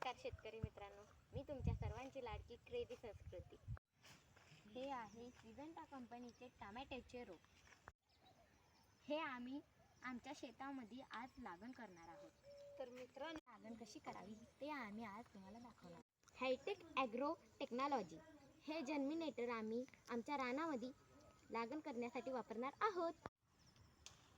नमस्कार शेतकरी मित्रांनो, मी तुमच्या सर्वांची लाडकी क्रेझी संस्कृती. हे आहे सिजंटा कंपनीचे टमाट्याचे रोप. हे आम्ही आमच्या शेतामध्ये आज लागण करणार आहोत. तर मित्रांनो, लागण कशी करावी ते आम्ही आज तुम्हाला दाखवणार. हायटेक ॲग्रो टेक्नॉलॉजी हे जर्मिनेटर आम्ही आमच्या रानामध्ये लागण करण्यासाठी वापरणार आहोत.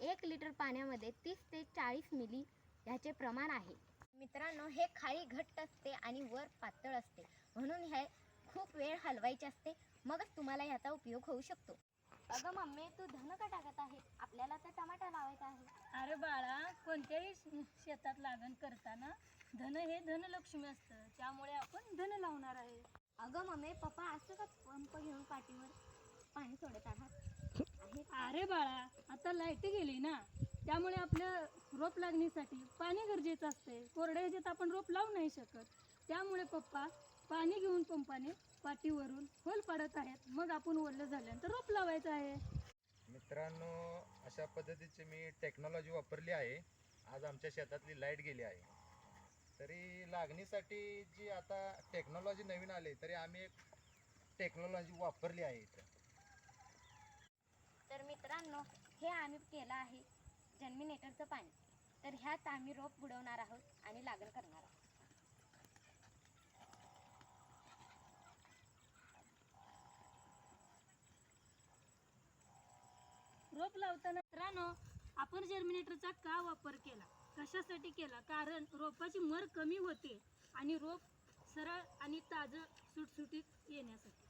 1 लिटर पाण्यामध्ये 30 ते 40 मिली ह्याचे प्रमाण आहे. मित्रांनो, हे खाली घट्ट असते आणि वर पातळ असते, म्हणून हे खूप वेळ हलवायचे असते, मगच तुम्हाला याचा उपयोग होऊ शकतो. अगं मम्मी, तू धन का टाकत आहे? आपल्याला तर टमाटा लावायचा आहे. अरे बाळा, कोणत्याही शेतात लागण करताना धन हे धनलक्ष्मी असतं, त्यामुळे आपण धन लावणार आहे. अगं मम्मी, पप्पा असं का पंप घेऊन पाठीवर पाणी सोडत आहात? अरे बाळा, आता लाईट गेली ना, त्यामुळे आपल्या रोप लागणीसाठी पाणी गरजेचं असते. कोरड्या ह्याच्यात आपण रोप लावू नाही शकत, त्यामुळे पप्पा पाणी घेऊन पंपाने पाठीवरून होल पाडत आहेत. मग आपण ओढलं झाल्यानंतर रोप लावायचं आहे. मित्रांनो, अशा पद्धतीची मी टेक्नॉलॉजी वापरली आहे. आज आमच्या शेतातली लाईट गेली आहे, तरी लागणीसाठी जी आता टेक्नॉलॉजी नवीन आली तरी आम्ही एक टेक्नॉलॉजी वापरली आहे इथं. तर मित्रांनो, हे आम्ही केलं आहे जर्मिनेटरचं पाणी. तर ह्यात आम्ही रोप बुडवणार आहोत आणि लागण करणार आहोत. रोप लावताना मित्रांनो, आपण जर्मिनेटरचा का वापर केला, कशासाठी केला? कारण रोपाची मर कमी होते आणि रोप सरळ आणि ताजं सुटसुटीत येण्यासाठी.